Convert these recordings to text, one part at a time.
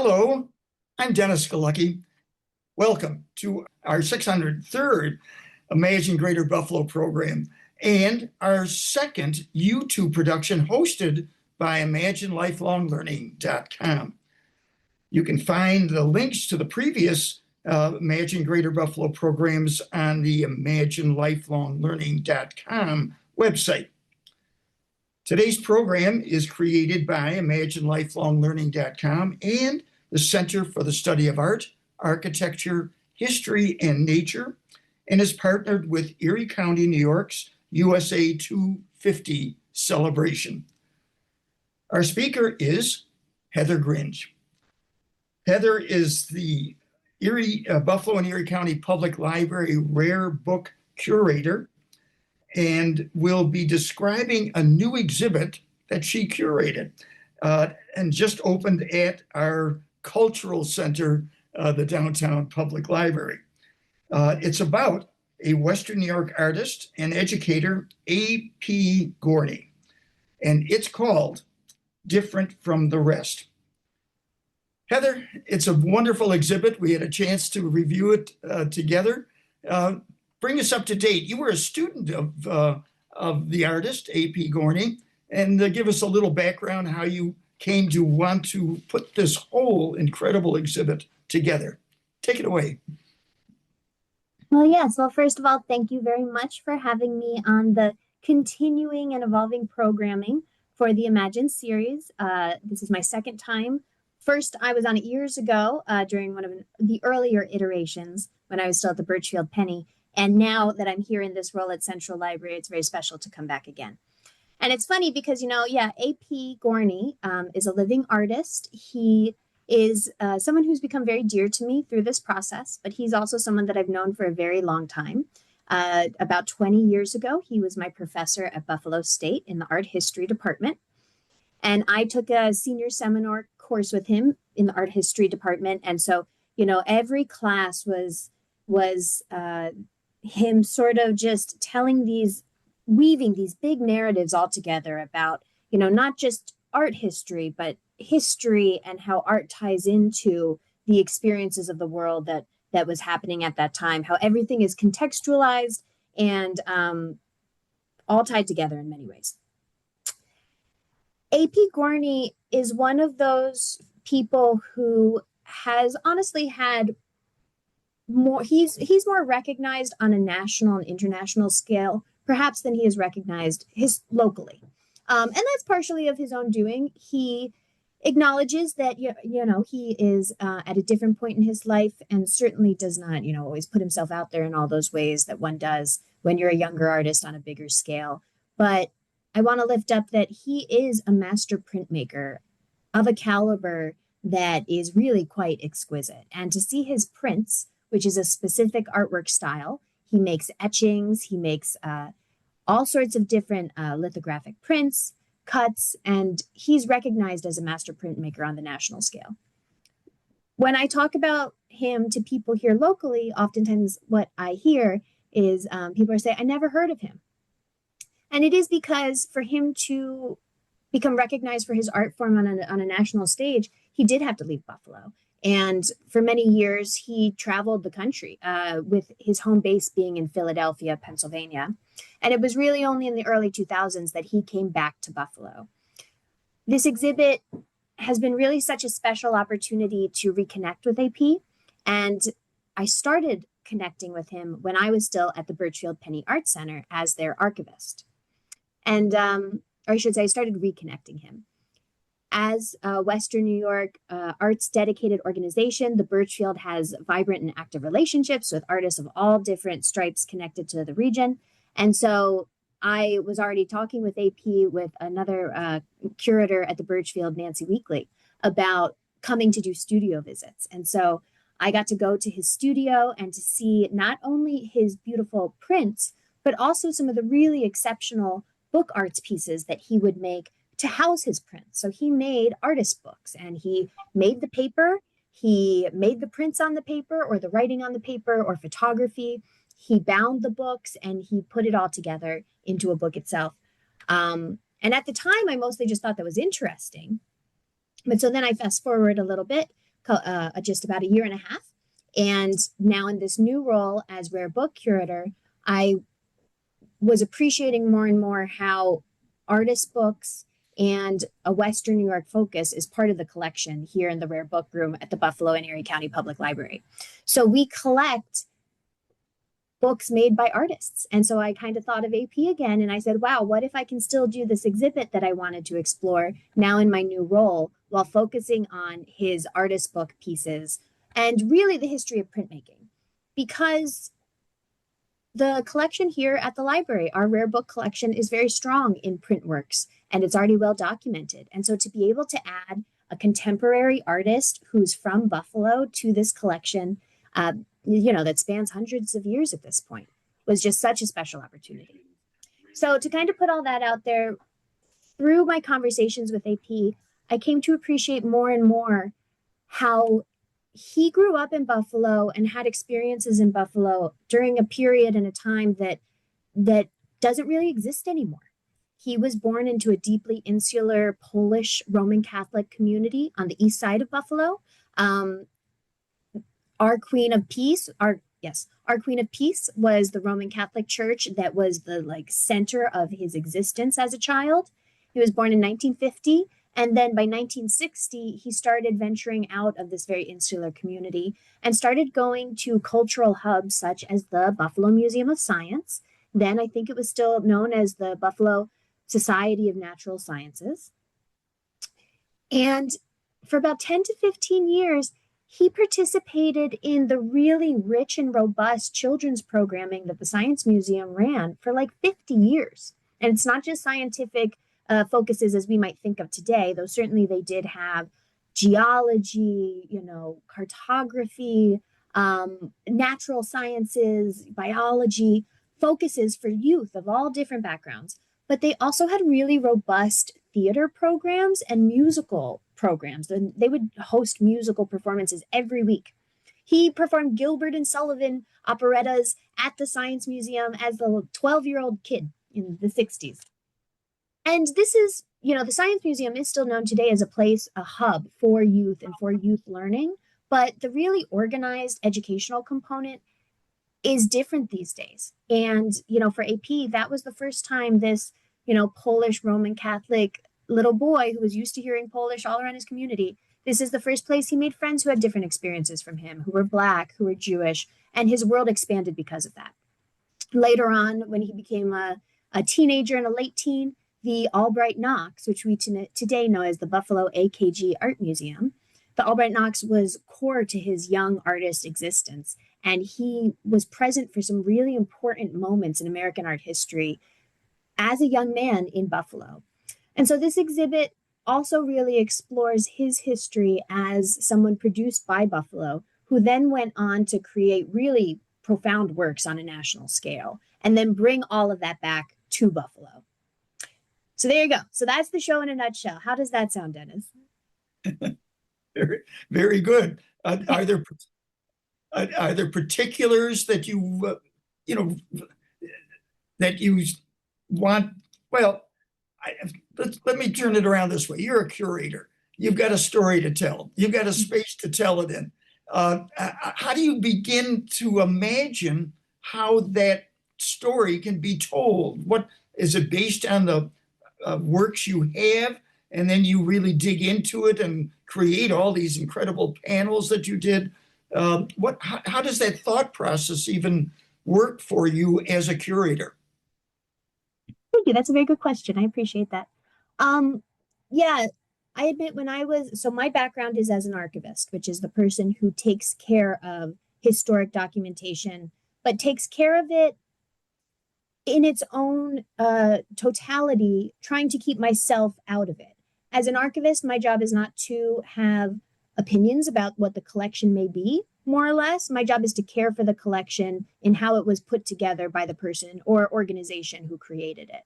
Hello, I'm Dennis Galucki. Welcome to our 603rd Imagine Greater Buffalo program and our second YouTube production hosted by ImagineLifelongLearning.com. You can find the links to the previous Imagine Greater Buffalo programs on the ImagineLifelongLearning.com website. Today's program is created by ImagineLifelongLearning.com and the Center for the Study of Art, Architecture, History, and Nature, and is partnered with Erie County, New York's USA 250 celebration. Our speaker is Heather Gring. Heather is the Buffalo and Erie County Public Library Rare Book Curator and will be describing a new exhibit that she curated and just opened at our cultural center, the Downtown Public Library. It's about a Western New York artist and educator, A.P. Gorny, and it's called Different from the Rest. Heather, it's a wonderful exhibit. We had a chance to review it together. Bring us up to date. You were a student of the artist, A.P. Gorny, and give us a little background how you came to want to put this whole incredible exhibit together. Take it away. Well, yes. Well, first of all, thank you very much for having me on the continuing and evolving programming for the Imagine series. This is my second time. First, I was on it years ago during one of the earlier iterations when I was still at the Birchfield Penny. And now that I'm here in this role at Central Library, it's very special to come back again. And it's funny because, A.P. Gorny is a living artist. He is someone who's become very dear to me through this process, but he's also someone that I've known for a very long time. About 20 years ago, he was my professor at Buffalo State in the art history department. And I took a senior seminar course with him in the art history department. And so, every class was him sort of just weaving these big narratives all together about, not just art history, but history and how art ties into the experiences of the world that was happening at that time, how everything is contextualized and all tied together in many ways. A.P. Gorny is one of those people who has honestly had more, he's more recognized on a national and international scale, perhaps than he is recognized locally. And that's partially of his own doing. He acknowledges that, he is at a different point in his life and certainly does not, always put himself out there in all those ways that one does when you're a younger artist on a bigger scale. But I want to lift up that he is a master printmaker of a caliber that is really quite exquisite. And to see his prints, which is a specific artwork style, he makes etchings, he makes all sorts of different lithographic prints, cuts, and he's recognized as a master printmaker on the national scale. When I talk about him to people here locally, oftentimes what I hear is people are saying, I never heard of him. And it is because for him to become recognized for his art form on a national stage, he did have to leave Buffalo. And for many years, he traveled the country with his home base being in Philadelphia, Pennsylvania. And it was really only in the early 2000s that he came back to Buffalo. This exhibit has been really such a special opportunity to reconnect with AP. And I started connecting with him when I was still at the Birchfield Penny Art Center as their archivist. And, or I should say, I started reconnecting him. As a Western New York arts dedicated organization, the Birchfield has vibrant and active relationships with artists of all different stripes connected to the region. And so I was already talking with AP with another curator at the Birchfield, Nancy Weekly, about coming to do studio visits. And so I got to go to his studio and to see not only his beautiful prints, but also some of the really exceptional book arts pieces that he would make to house his prints. So he made artist books and he made the paper, he made the prints on the paper or the writing on the paper or photography. He bound the books and he put it all together into a book itself. And at the time, I mostly just thought that was interesting. But so then I fast forward a little bit. just about a year and a half. And now in this new role as rare book curator, I was appreciating more and more how artist books and a Western New York focus is part of the collection here in the Rare Book Room at the Buffalo and Erie County Public Library. So we collect books made by artists. And so I kind of thought of AP again, and I said, wow, what if I can still do this exhibit that I wanted to explore now in my new role while focusing on his artist book pieces and really the history of printmaking? Because the collection here at the library, our rare book collection, is very strong in print works, and it's already well documented. And so to be able to add a contemporary artist who's from Buffalo to this collection, that spans hundreds of years at this point, was just such a special opportunity. So to kind of put all that out there, through my conversations with AP, I came to appreciate more and more how he grew up in Buffalo and had experiences in Buffalo during a period and a time that doesn't really exist anymore. He was born into a deeply insular Polish Roman Catholic community on the east side of Buffalo. Our Queen of Peace was the Roman Catholic Church that was the center of his existence as a child. He was born in 1950. And then by 1960, he started venturing out of this very insular community and started going to cultural hubs such as the Buffalo Museum of Science. Then I think it was still known as the Buffalo Society of Natural Sciences. And for about 10 to 15 years, he participated in the really rich and robust children's programming that the Science Museum ran for 50 years. And it's not just scientific focuses as we might think of today, though certainly they did have geology, cartography, natural sciences, biology, focuses for youth of all different backgrounds. But they also had really robust theater programs and musical programs. And they would host musical performances every week. He performed Gilbert and Sullivan operettas at the Science Museum as the 12-year-old kid in the 60s. And this is, the Science Museum is still known today as a hub for youth and for youth learning, but the really organized educational component is different these days. And, for AP, that was the first time this, Polish Roman Catholic little boy who was used to hearing Polish all around his community, this is the first place he made friends who had different experiences from him, who were Black, who were Jewish, and his world expanded because of that. Later on, when he became a teenager and a late teen, the Albright Knox, which we today know as the Buffalo AKG Art Museum, the Albright Knox was core to his young artist existence. And he was present for some really important moments in American art history as a young man in Buffalo. And so this exhibit also really explores his history as someone produced by Buffalo, who then went on to create really profound works on a national scale, and then bring all of that back to Buffalo. So there you go. So that's the show in a nutshell. How does that sound, Dennis? Very, very good. Are there particulars that you want? Well, let me turn it around this way. You're a curator. You've got a story to tell. You've got a space to tell it in. How do you begin to imagine how that story can be told? What is it based on the works you have, and then you really dig into it and create all these incredible panels that you did? How does that thought process even work for you as a curator? Thank you. That's a very good question. I appreciate that. Yeah, I admit my background is as an archivist, which is the person who takes care of historic documentation, but takes care of it in its own totality, trying to keep myself out of it. As an archivist, my job is not to have opinions about what the collection may be, more or less. My job is to care for the collection and how it was put together by the person or organization who created it.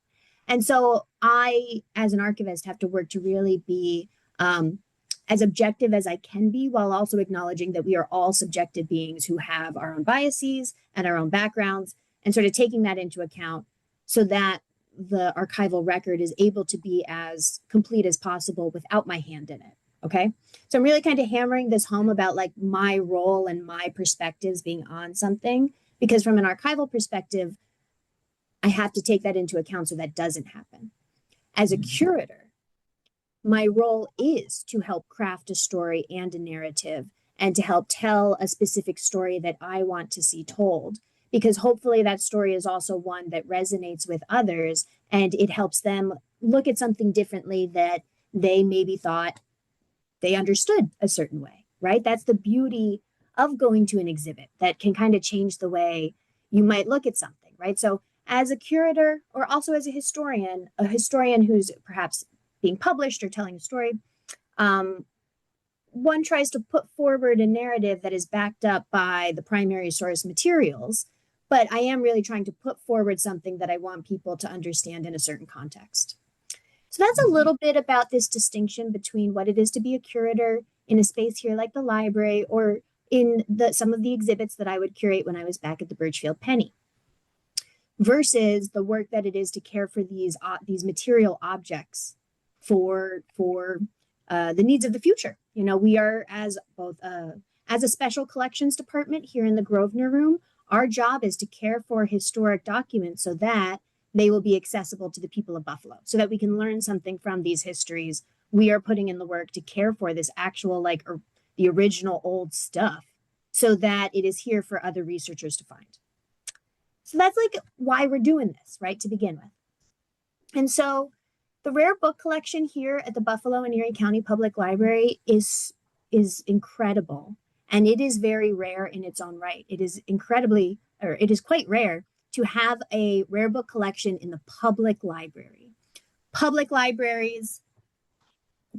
And so I, as an archivist, have to work to really be as objective as I can be, while also acknowledging that we are all subjective beings who have our own biases and our own backgrounds, and sort of taking that into account so that the archival record is able to be as complete as possible without my hand in it. Okay. So I'm really kind of hammering this home about like my role and my perspectives being on something, because from an archival perspective, I have to take that into account so that doesn't happen. As a curator, my role is to help craft a story and a narrative and to help tell a specific story that I want to see told. Because hopefully that story is also one that resonates with others and it helps them look at something differently that they maybe thought they understood a certain way, right? That's the beauty of going to an exhibit that can kind of change the way you might look at something, right? So as a curator or also as a historian who's perhaps being published or telling a story, one tries to put forward a narrative that is backed up by the primary source materials, but I am really trying to put forward something that I want people to understand in a certain context. So that's a little bit about this distinction between what it is to be a curator in a space here like the library or in some of the exhibits that I would curate when I was back at the Birchfield Penny, versus the work that it is to care for these material objects for the needs of the future. You know, we are as a special collections department here in the Grosvenor Room, our job is to care for historic documents so that they will be accessible to the people of Buffalo, so that we can learn something from these histories. We are putting in the work to care for this actual, the original old stuff, so that it is here for other researchers to find. So that's like why we're doing this, right, to begin with. And so the rare book collection here at the Buffalo and Erie County Public Library is incredible. And it is very rare in its own right. It is quite rare to have a rare book collection in the public library. Public libraries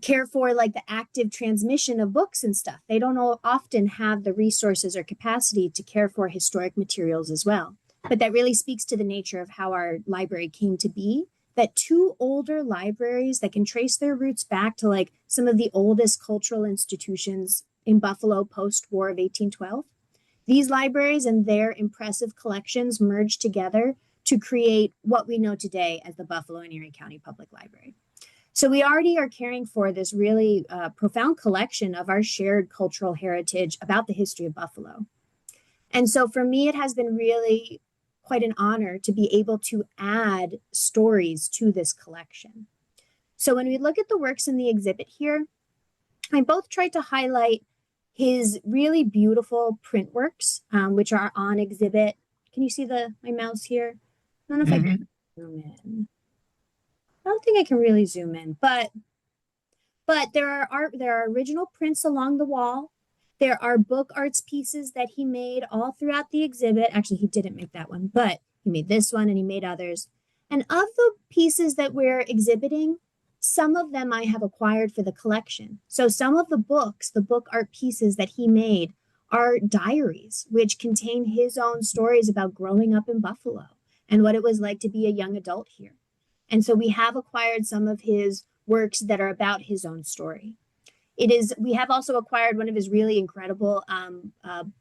care for like the active transmission of books and stuff. They don't often have the resources or capacity to care for historic materials as well. But that really speaks to the nature of how our library came to be, that two older libraries that can trace their roots back to like some of the oldest cultural institutions in Buffalo post-war of 1812. These libraries and their impressive collections merged together to create what we know today as the Buffalo and Erie County Public Library. So we already are caring for this really profound collection of our shared cultural heritage about the history of Buffalo. And so for me, it has been really quite an honor to be able to add stories to this collection. So when we look at the works in the exhibit here, I both tried to highlight his really beautiful print works, which are on exhibit. Can you see my mouse here? I don't know if I can zoom in. I don't think I can really zoom in, but there are original prints along the wall. There are book arts pieces that he made all throughout the exhibit. Actually, he didn't make that one, but he made this one and he made others. And of the pieces that we're exhibiting, some of them I have acquired for the collection. So some of the books, the book art pieces that he made, are diaries, which contain his own stories about growing up in Buffalo and what it was like to be a young adult here. And so we have acquired some of his works that are about his own story. We have also acquired one of his really incredible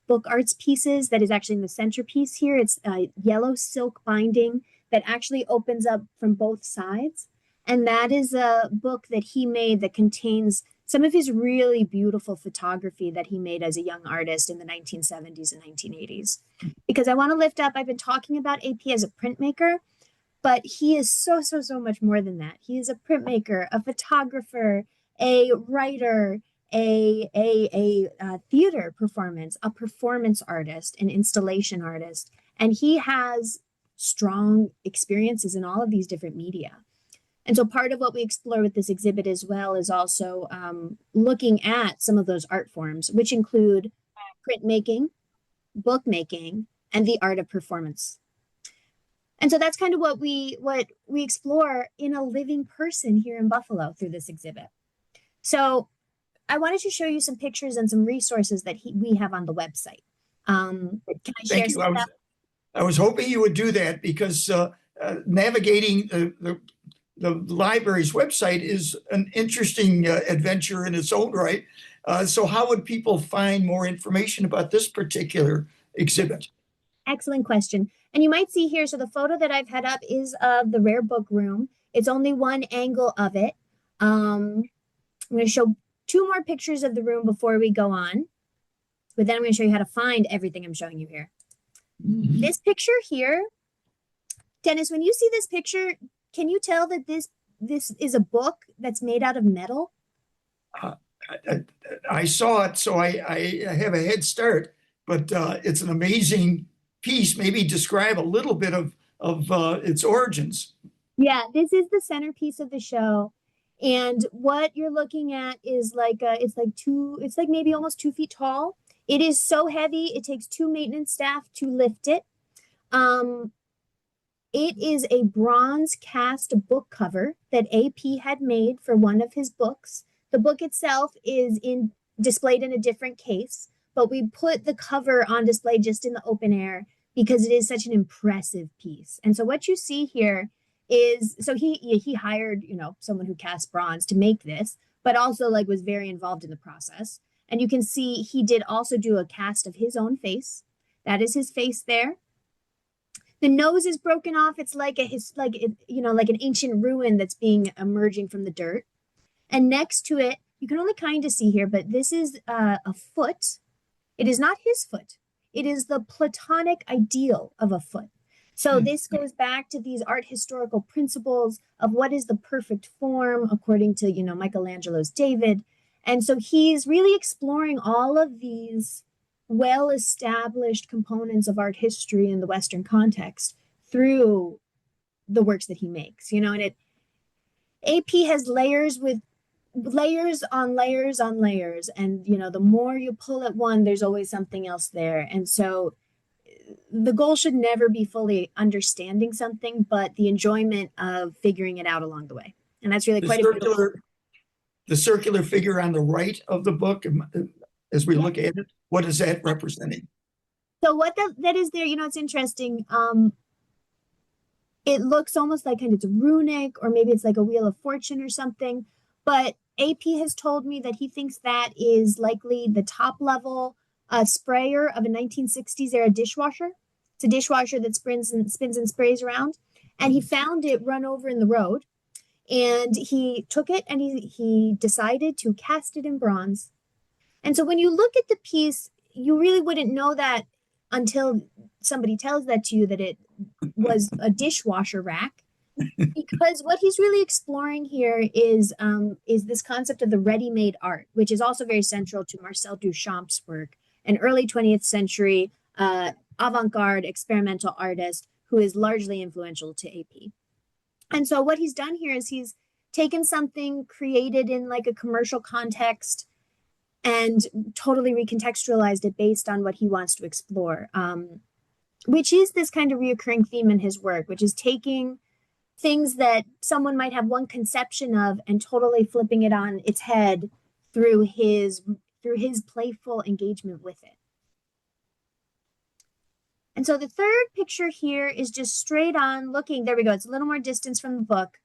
book arts pieces that is actually in the centerpiece here. It's a yellow silk binding that actually opens up from both sides. And that is a book that he made that contains some of his really beautiful photography that he made as a young artist in the 1970s and 1980s. Because I want to lift up, I've been talking about AP as a printmaker, but he is so much more than that. He is a printmaker, a photographer, a writer, a theater performance, a performance artist, an installation artist. And he has strong experiences in all of these different media. And so part of what we explore with this exhibit as well is also looking at some of those art forms, which include printmaking, bookmaking, and the art of performance. And so that's kind of what we explore in a living person here in Buffalo through this exhibit. So I wanted to show you some pictures and some resources that we have on the website. Can I share some of that? I was hoping you would do that because navigating the library's website is an interesting adventure in its own right. So how would people find more information about this particular exhibit? Excellent question. And you might see here, so the photo that I've had up is of the rare book room. It's only one angle of it. I'm going to show two more pictures of the room before we go on. But then I'm going to show you how to find everything I'm showing you here. Mhm. This picture here, Dennis, when you see this picture, can you tell that this is a book that's made out of metal? Uh, I saw it, so I have a head start, but it's an amazing piece. Maybe describe a little bit of its origins. Yeah, this is the centerpiece of the show. And what you're looking at is like it's like maybe almost 2 feet tall. It is so heavy, it takes two maintenance staff to lift it. Um, it is a bronze cast book cover that AP had made for one of his books. The book itself is displayed in a different case, but we put the cover on display just in the open air because it is such an impressive piece. And so what you see here is, so he hired, someone who cast bronze to make this, but also like was very involved in the process. And you can see he did also do a cast of his own face. That is his face there. The nose is broken off. It's like like an ancient ruin that's being emerging from the dirt. And next to it, you can only kind of see here, but this is a foot. It is not his foot. It is the Platonic ideal of a foot. So this goes back to these art historical principles of what is the perfect form according to, Michelangelo's David. And so he's really exploring all of these well-established components of art history in the Western context through the works that he makes, and AP has layers with layers on layers on layers. And, the more you pull at one, there's always something else there. And so the goal should never be fully understanding something, but the enjoyment of figuring it out along the way. And that's really The quite a circular, the circular figure on the right of the book, as we look at it, what is that representing? So what that is there, it's interesting. It looks almost like kind of it's runic, or maybe it's like a wheel of fortune or something. But AP has told me that he thinks that is likely the top level sprayer of a 1960s era dishwasher. It's a dishwasher that spins and sprays around. And he found it run over in the road. And he took it and he decided to cast it in bronze. And so when you look at the piece, you really wouldn't know that until somebody tells that to you, that it was a dishwasher rack. Because what he's really exploring here is this concept of the ready-made art, which is also very central to Marcel Duchamp's work, an early 20th century avant-garde experimental artist who is largely influential to AP. And so what he's done here is he's taken something created in like a commercial context and totally recontextualized it based on what he wants to explore, which is this kind of reoccurring theme in his work, which is taking things that someone might have one conception of and totally flipping it on its head through his playful engagement with it. And so the third picture here is just straight on looking. There we go. It's a little more distance from the book.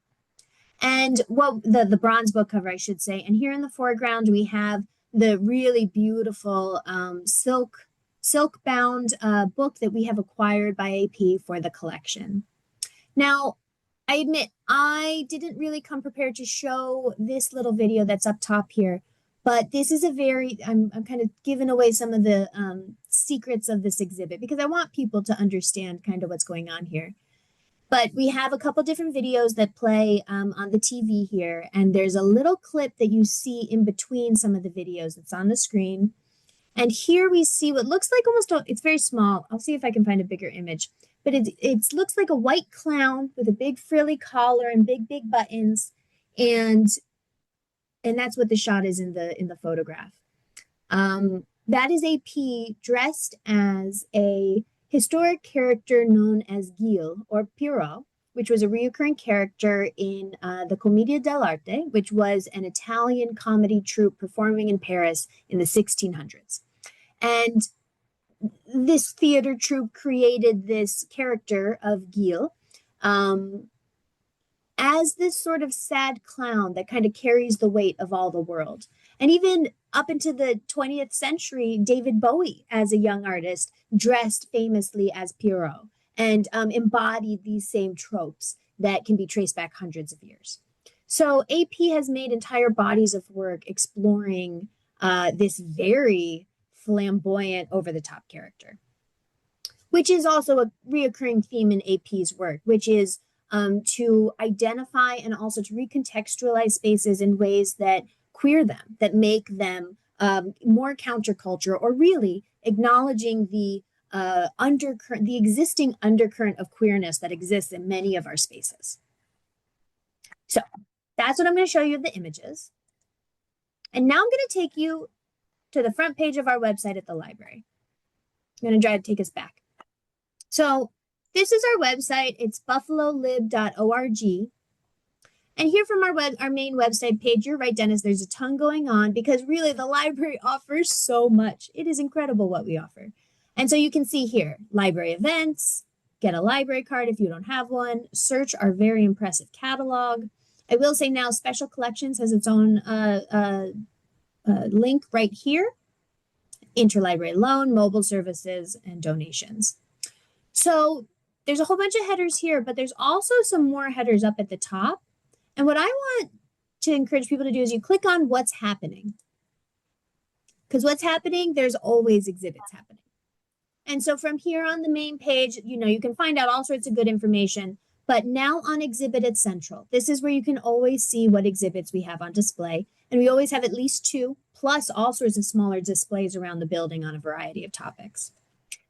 And the bronze book cover, I should say. And here in the foreground, we have the really beautiful silk bound book that we have acquired by AP for the collection. Now, I admit I didn't really come prepared to show this little video that's up top here, but this is I'm kind of giving away some of the secrets of this exhibit because I want people to understand kind of what's going on here. But we have a couple different videos that play on the TV here, and there's a little clip that you see in between some of the videos that's on the screen. And here we see what looks like it's very small. I'll see if I can find a bigger image. But it looks like a white clown with a big frilly collar and big buttons, and that's what the shot is in the photograph. That is AP dressed as a historic character known as Gil or Pierrot, which was a recurring character in the Commedia dell'arte, which was an Italian comedy troupe performing in Paris in the 1600s. And this theater troupe created this character of Gil as this sort of sad clown that kind of carries the weight of all the world. And even up into the 20th century, David Bowie, as a young artist, dressed famously as Pierrot and embodied these same tropes that can be traced back hundreds of years. So AP has made entire bodies of work exploring this very flamboyant, over-the-top character, which is also a reoccurring theme in AP's work, which is to identify and also to recontextualize spaces in ways that queer them, that make them more counterculture, or really acknowledging the undercurrent, the existing undercurrent of queerness that exists in many of our spaces. So that's what I'm going to show you the images. And now I'm going to take you to the front page of our website at the library. I'm going to try to take us back. So this is our website. It's buffalolib.org. And here from our main website page, you're right, Dennis, there's a ton going on because really the library offers so much. It is incredible what we offer. And so you can see here, library events, get a library card if you don't have one, search our very impressive catalog. I will say now Special Collections has its own link right here, interlibrary loan, mobile services, and donations. So there's a whole bunch of headers here, but there's also some more headers up at the top. And what I want to encourage people to do is you click on what's happening. Because what's happening, there's always exhibits happening. And so from here on the main page, you can find out all sorts of good information. But now on Exhibit at Central, this is where you can always see what exhibits we have on display. And we always have at least 2, plus all sorts of smaller displays around the building on a variety of topics.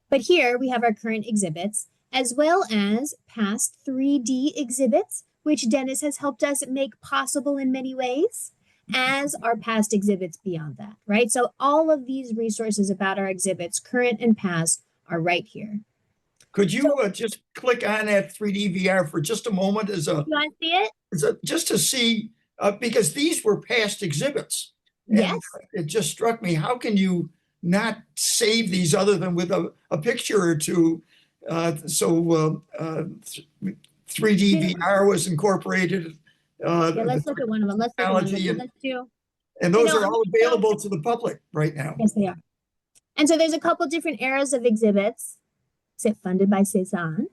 But here we have our current exhibits, as well as past 3D exhibits, which Dennis has helped us make possible in many ways, as our past exhibits beyond that, right? So all of these resources about our exhibits, current and past, are right here. Could you just click on that 3D VR for just a moment You want to see it? Just to see, because these were past exhibits. Yes. And it just struck me, how can you not save these other than with a picture or two? 3D VR was incorporated. Let's look at one of them. Let's look at one of them. Let's do. And those are all available to the public right now. Yes, they are. And so there's a couple different eras of exhibits. Is it funded by C-SAAHN?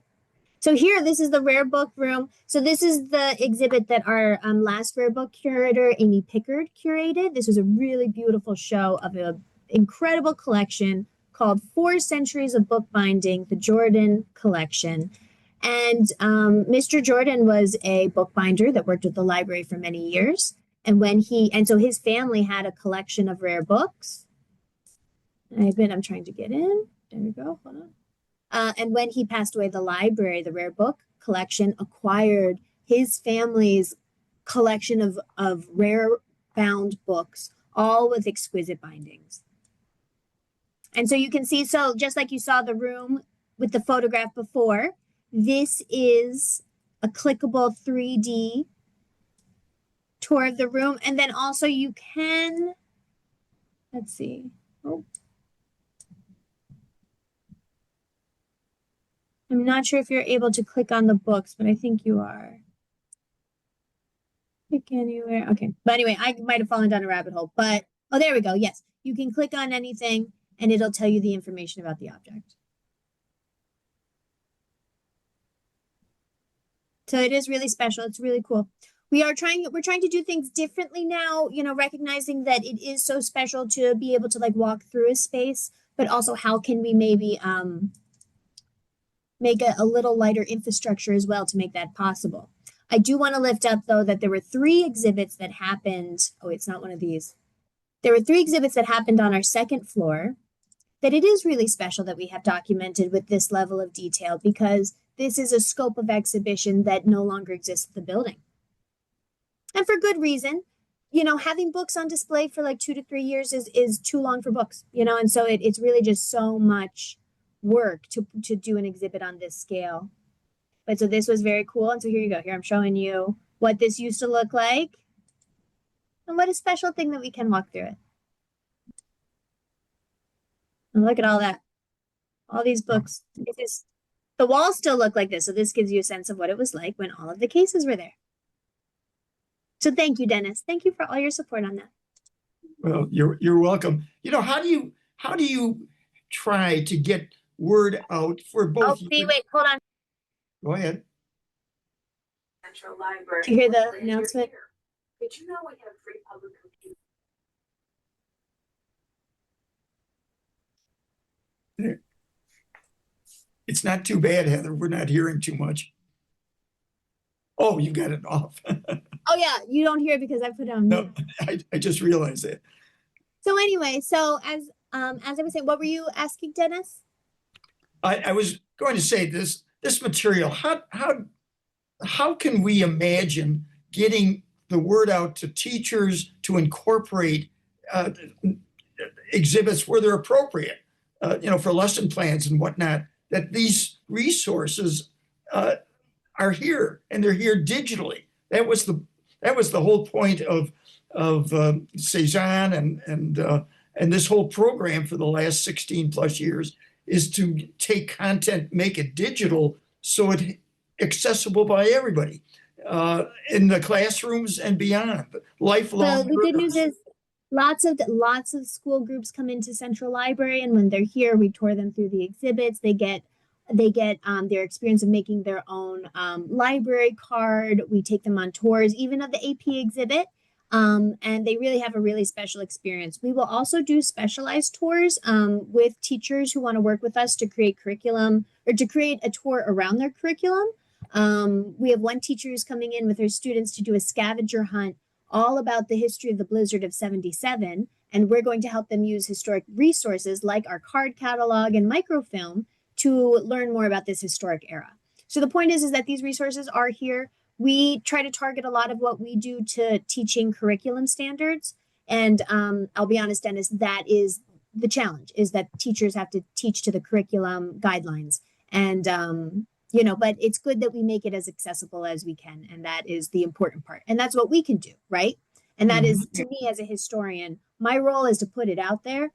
So here, this is the rare book room. So this is the exhibit that our last rare book curator, Amy Pickard, curated. This was a really beautiful show of an incredible collection called 4 Centuries of Bookbinding, the Jordan Collection. And Mr. Jordan was a bookbinder that worked at the library for many years. And so his family had a collection of rare books. I'm trying to get in. There we go. Hold on. And when he passed away, the library, the rare book collection, acquired his family's collection of rare bound books, all with exquisite bindings. And so you can see, so just like you saw the room with the photograph before, this is a clickable 3D tour of the room. And then also you can, let's see. Oh. I'm not sure if you're able to click on the books, but I think you are. Click anywhere. Okay. But anyway, I might have fallen down a rabbit hole, but, oh, there we go. Yes. You can click on anything and it'll tell you the information about the object. So it is really special. It's really cool. We're trying to do things differently now, recognizing that it is so special to be able to walk through a space, but also how can we maybe, make a little lighter infrastructure as well to make that possible. I do want to lift up, though, that there were 3 exhibits that happened. Oh, it's not one of these. There were 3 exhibits that happened on our 2nd floor that it is really special that we have documented with this level of detail, because this is a scope of exhibition that no longer exists at the building. And for good reason. Having books on display for 2 to 3 years is too long for books, and so it's really just so much work to do an exhibit on this scale. But so this was very cool. And so here you go. Here I'm showing you what this used to look like. And what a special thing that we can walk through it. And look at all that. All these books. The walls still look like this. So this gives you a sense of what it was like when all of the cases were there. So thank you, Dennis. Thank you for all your support on that. Well, you're welcome. How do you try to get word out for both? Oh, wait, hold on. Go ahead. Central Library. Do you hear the announcement? Did you know we have free public computers? It's not too bad, Heather. We're not hearing too much. Oh, you got it off. Oh yeah, you don't hear it because I put it on mute. No, I just realized that. So anyway, so as I was saying, what were you asking, Dennis? I was going to say this material, how can we imagine getting the word out to teachers to incorporate exhibits where they're appropriate, for lesson plans and whatnot, that these resources are here and they're here digitally. That was the whole point of C-SAAHN and this whole program for the last 16 plus years, is to take content, make it digital, so it's accessible by everybody in the classrooms and beyond. Lifelong. So the good news is lots of school groups come into Central Library, and when they're here, we tour them through the exhibits. They get their experience of making their own library card. We take them on tours, even of the AP exhibit. And they really have a really special experience. We will also do specialized tours with teachers who want to work with us to create curriculum or to create a tour around their curriculum. We have one teacher who's coming in with her students to do a scavenger hunt all about the history of the blizzard of '77. And we're going to help them use historic resources like our card catalog and microfilm to learn more about this historic era. So the point is that these resources are here. We try to target a lot of what we do to teaching curriculum standards. And I'll be honest, Dennis, that is the challenge, is that teachers have to teach to the curriculum guidelines. And, but it's good that we make it as accessible as we can. And that is the important part. And that's what we can do, right? And that is, to me as a historian, my role is to put it out there.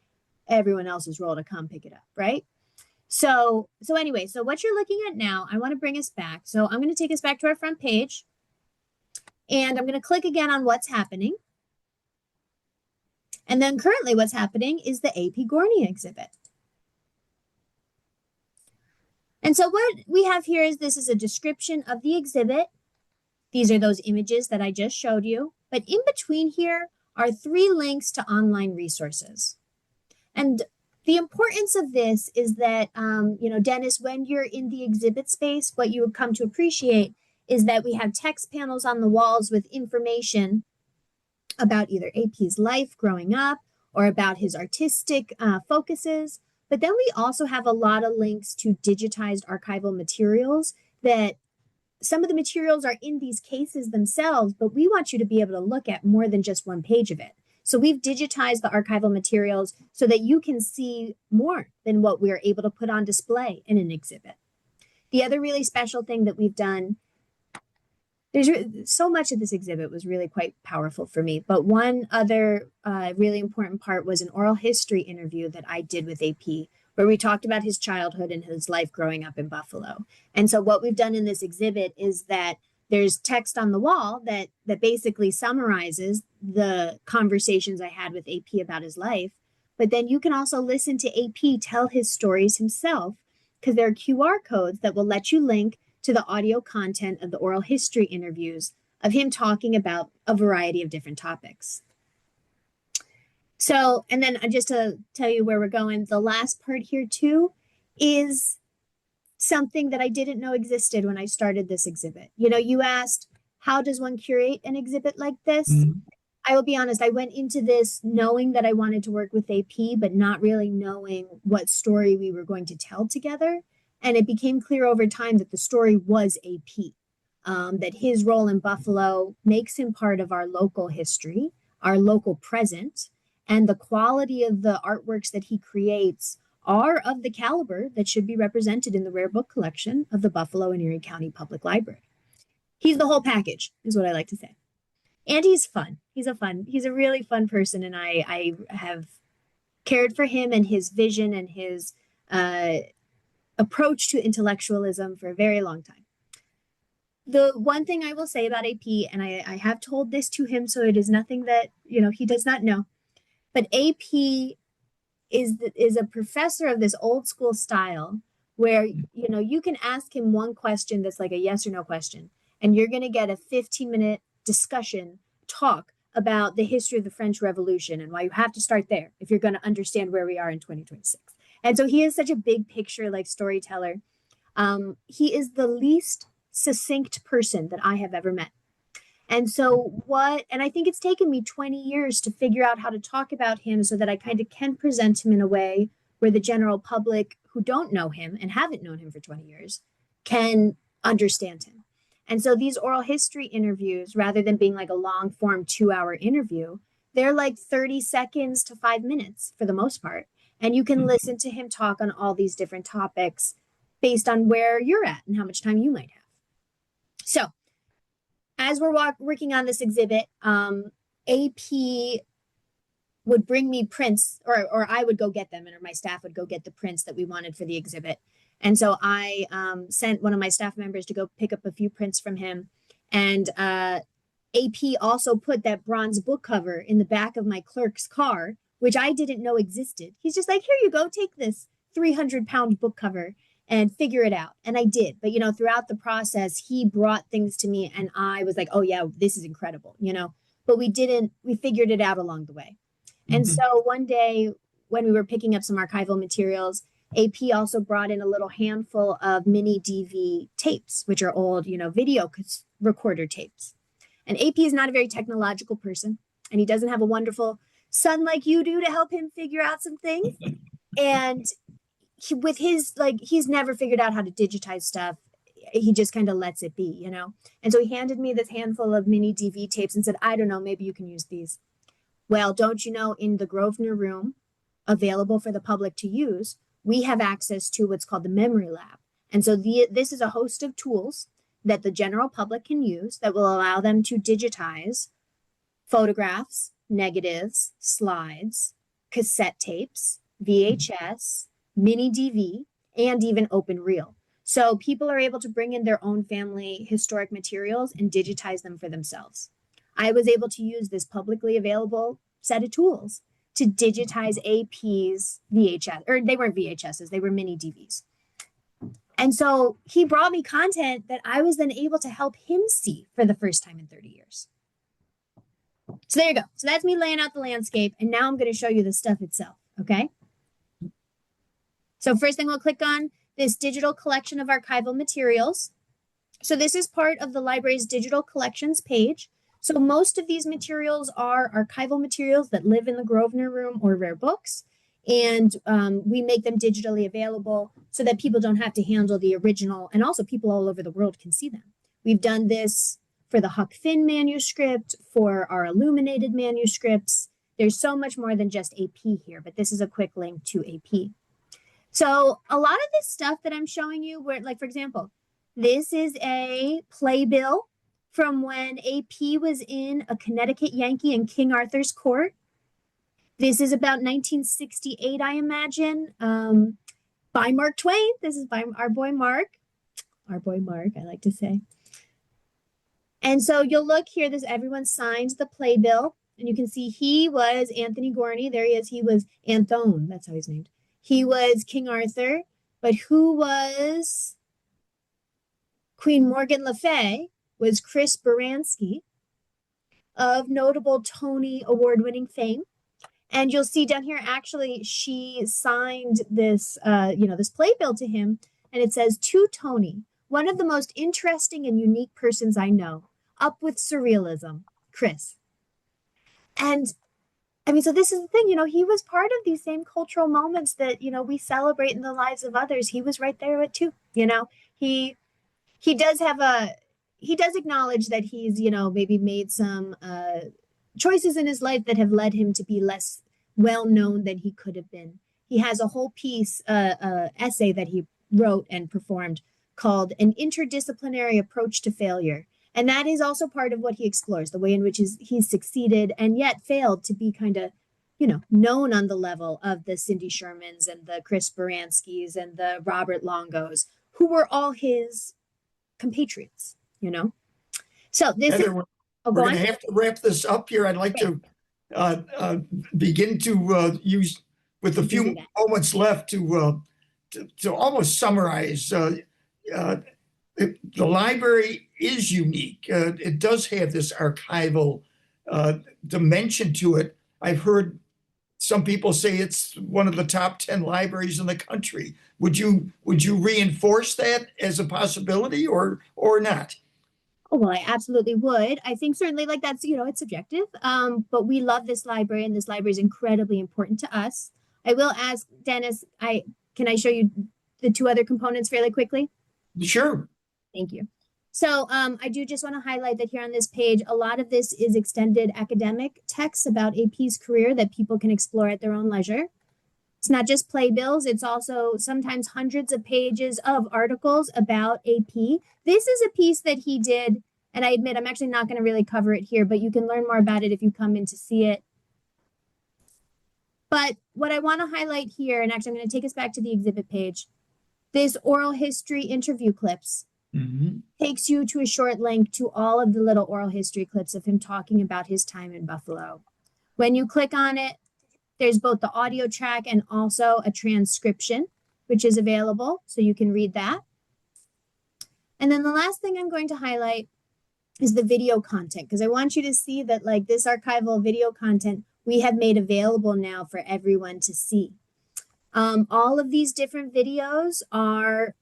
Everyone else's role to come pick it up, right? So anyway, so what you're looking at now, I want to bring us back. So I'm going to take us back to our front page, and I'm going to click again on what's happening. And then currently what's happening is the AP Gorny exhibit. And so what we have here is this is a description of the exhibit. These are those images that I just showed you. But in between here are 3 links to online resources. And the importance of this is that, Dennis, when you're in the exhibit space, what you would come to appreciate is that we have text panels on the walls with information about either AP's life growing up or about his artistic focuses. But then we also have a lot of links to digitized archival materials that some of the materials are in these cases themselves, but we want you to be able to look at more than just one page of it. So we've digitized the archival materials so that you can see more than what we are able to put on display in an exhibit. The other really special thing that we've done, there's so much of this exhibit was really quite powerful for me, but one other really important part was an oral history interview that I did with AP, where we talked about his childhood and his life growing up in Buffalo. And so what we've done in this exhibit is that there's text on the wall that basically summarizes the conversations I had with AP about his life. But then you can also listen to AP tell his stories himself, because there are QR codes that will let you link to the audio content of the oral history interviews of him talking about a variety of different topics. So, and then just to tell you where we're going, the last part here too is something that I didn't know existed when I started this exhibit. You asked, how does one curate an exhibit like this? I will be honest, I went into this knowing that I wanted to work with AP, but not really knowing what story we were going to tell together. And it became clear over time that the story was AP, that his role in Buffalo makes him part of our local history, our local present, and the quality of the artworks that he creates are of the caliber that should be represented in the rare book collection of the Buffalo and Erie County Public Library. He's the whole package, is what I like to say. And he's fun. He's a really fun person. And I have cared for him and his vision and his approach to intellectualism for a very long time. The one thing I will say about AP, and I have told this to him, so it is nothing that, he does not know, but AP is a professor of this old school style where, you can ask him one question that's like a yes or no question, and you're going to get a 15-minute discussion talk about the history of the French Revolution and why you have to start there if you're going to understand where we are in 2026. And so he is such a big picture like storyteller. He is the least succinct person that I have ever met. And so and I think it's taken me 20 years to figure out how to talk about him so that I kind of can present him in a way where the general public who don't know him and haven't known him for 20 years can understand him. And so these oral history interviews, rather than being like a long form 2-hour interview, they're like 30 seconds to 5 minutes for the most part. And you can listen to him talk on all these different topics based on where you're at and how much time you might have. So as we're working on this exhibit, AP would bring me prints, or I would go get them, or my staff would go get the prints that we wanted for the exhibit. And so I sent one of my staff members to go pick up a few prints from him. And AP also put that bronze book cover in the back of my clerk's car, which I didn't know existed. He's just like, here you go, take this 300-pound book cover and figure it out. And I did. But, throughout the process, he brought things to me and I was like, oh yeah, this is incredible, but we figured it out along the way. And so one day when we were picking up some archival materials, AP also brought in a little handful of mini DV tapes, which are old, video recorder tapes. And AP is not a very technological person, and he doesn't have a wonderful son like you do to help him figure out some things. And he's never figured out how to digitize stuff. He just kind of lets it be, And so he handed me this handful of mini DV tapes and said, I don't know, maybe you can use these. Well, don't you know, in the Grosvenor room, available for the public to use, we have access to what's called the memory lab. And so this is a host of tools that the general public can use that will allow them to digitize photographs, negatives, slides, cassette tapes, VHS, mini DV, and even open reel. So people are able to bring in their own family historic materials and digitize them for themselves. I was able to use this publicly available set of tools to digitize AP's VHS, or they weren't VHSs, they were mini DVs. And so he brought me content that I was then able to help him see for the first time in 30 years. So there you go. So that's me laying out the landscape. And now I'm going to show you the stuff itself. Okay. So first thing we'll click on this digital collection of archival materials. So this is part of the library's digital collections page. So most of these materials are archival materials that live in the Grosvenor room or rare books. And we make them digitally available so that people don't have to handle the original, and also people all over the world can see them. We've done this for the Huck Finn manuscript, for our illuminated manuscripts. There's so much more than just AP here, but this is a quick link to AP. So a lot of this stuff that I'm showing you, where, like, for example, this is a playbill from when AP was in a Connecticut Yankee in King Arthur's court. This is about 1968, I imagine, by Mark Twain. This is by our boy Mark, I like to say. And so you'll look here, everyone signed the playbill, and you can see he was Anthony Gorny. There he is. He was Anthone. That's how he's named. He was King Arthur, but who was Queen Morgan Le Fay was Chris Baranski of notable Tony award-winning fame. And you'll see down here, actually, she signed this, this playbill to him, and it says, "To Tony, one of the most interesting and unique persons I know, up with surrealism, Chris." And I mean, so this is the thing, he was part of these same cultural moments that, we celebrate in the lives of others. He was right there with too, he does acknowledge that he's, maybe made some choices in his life that have led him to be less well known than he could have been. He has a whole piece, essay that he wrote and performed called "An Interdisciplinary Approach to Failure." And that is also part of what he explores, the way in which he's succeeded and yet failed to be kind of, known on the level of the Cindy Shermans and the Chris Baranskis and the Robert Longos, who were all his compatriots, So this Heather, we're going to have to wrap this up here. I'd like to begin to use, with a few moments left, to almost summarize. The library is unique. It does have this archival dimension to it. I've heard some people say it's one of the top 10 libraries in the country. Would you reinforce that as a possibility or not? Oh, well, I absolutely would. I think certainly like that's, it's subjective. But we love this library and this library is incredibly important to us. I will ask Dennis, can I show you the two other components fairly quickly? Sure. Thank you. So I do just want to highlight that here on this page, a lot of this is extended academic texts about AP's career that people can explore at their own leisure. It's not just playbills, it's also sometimes hundreds of pages of articles about AP. This is a piece that he did, and I admit I'm actually not going to really cover it here, but you can learn more about it if you come in to see it. But what I want to highlight here, and actually I'm going to take us back to the exhibit page, this oral history interview clips. Takes you to a short link to all of the little oral history clips of him talking about his time in Buffalo. When you click on it, there's both the audio track and also a transcription, which is available, so you can read that. And then the last thing I'm going to highlight is the video content, because I want you to see that like this archival video content we have made available now for everyone to see. All of these different videos are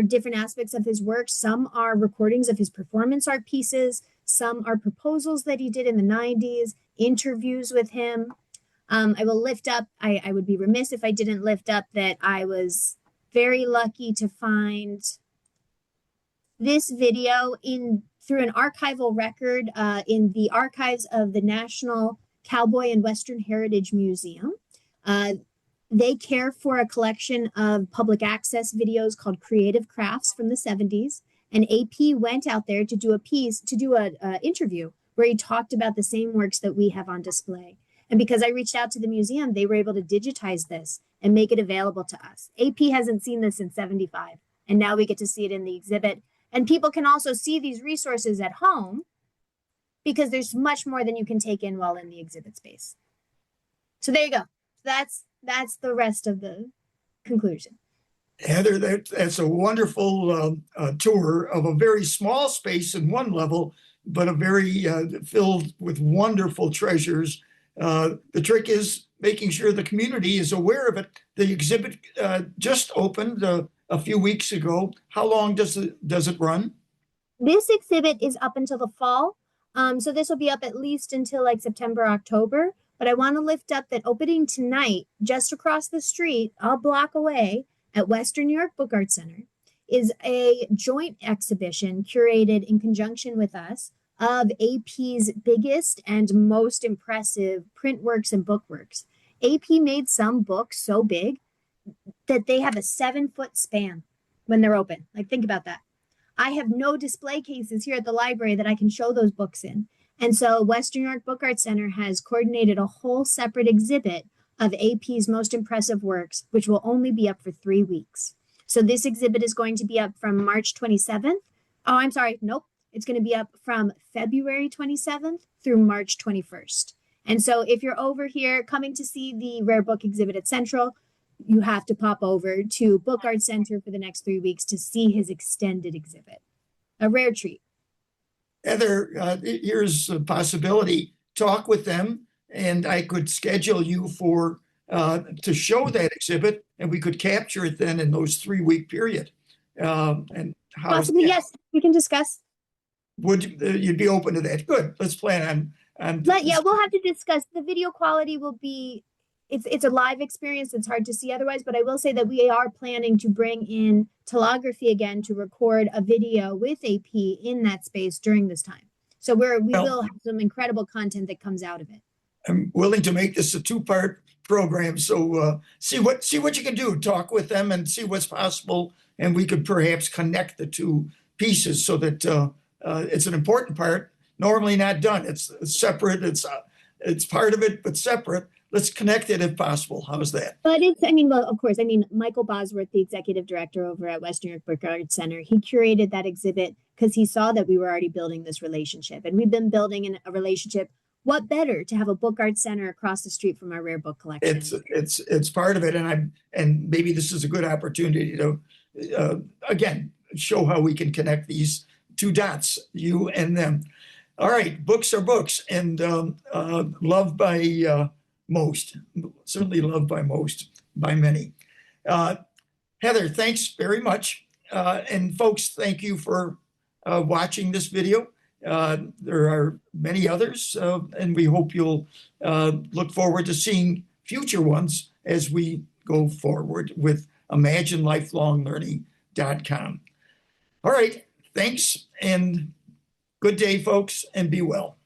different aspects of his work. Some are recordings of his performance art pieces. Some are proposals that he did in the 90s, interviews with him. I will lift up, I would be remiss if I didn't lift up that I was very lucky to find this video through an archival record in the archives of the National Cowboy and Western Heritage Museum. They care for a collection of public access videos called Creative Crafts from the 70s. And AP went out there to do an interview where he talked about the same works that we have on display. And because I reached out to the museum, they were able to digitize this and make it available to us. AP hasn't seen this since '75, and now we get to see it in the exhibit. And people can also see these resources at home because there's much more than you can take in while in the exhibit space. So there you go. That's the rest of the conclusion. Heather, that's a wonderful tour of a very small space in one level, but a very filled with wonderful treasures. The trick is making sure the community is aware of it. The exhibit just opened a few weeks ago. How long does it run? This exhibit is up until the fall. So this will be up at least until like September, October. But I want to lift up that opening tonight, just across the street, a block away at Western New York Book Art Center, is a joint exhibition curated in conjunction with us of AP's biggest and most impressive print works and book works. AP made some books so big that they have a 7-foot span when they're open. Like, think about that. I have no display cases here at the library that I can show those books in. And so Western New York Book Art Center has coordinated a whole separate exhibit of AP's most impressive works, which will only be up for 3 weeks. So this exhibit is going to be up from March 27th. Oh, I'm sorry. Nope. It's going to be up from February 27th through March 21st. And so if you're over here coming to see the rare book exhibit at Central, you have to pop over to Book Art Center for the next 3 weeks to see his extended exhibit. A rare treat. Heather, here's a possibility. Talk with them, and I could schedule you to show that exhibit, and we could capture it then in those 3-week period. And how possibly, yes, we can discuss. Would you'd be open to that? Good. Let's plan on. Yeah, we'll have to discuss. The video quality will be. It's a live experience. It's hard to see otherwise, but I will say that we are planning to bring in telegraphy again to record a video with AP in that space during this time. So we will have some incredible content that comes out of it. I'm willing to make this a 2-part program. So see what you can do. Talk with them and see what's possible, and we could perhaps connect the two pieces so that it's an important part. Normally not done. It's separate. It's part of it, but separate. Let's connect it if possible. How's that? But of course, Michael Bosworth, the executive director over at Western New York Book Art Center, he curated that exhibit because he saw that we were already building this relationship, and we've been building a relationship. What better to have a book art center across the street from our rare book collection? It's part of it, and maybe this is a good opportunity to again show how we can connect these two dots, you and them. All right, books are books, and loved by most, certainly loved by most, by many. Heather, thanks very much. And folks, thank you for watching this video. There are many others, and we hope you'll look forward to seeing future ones as we go forward with imaginelifelonglearning.com. All right, thanks, and good day, folks, and be well.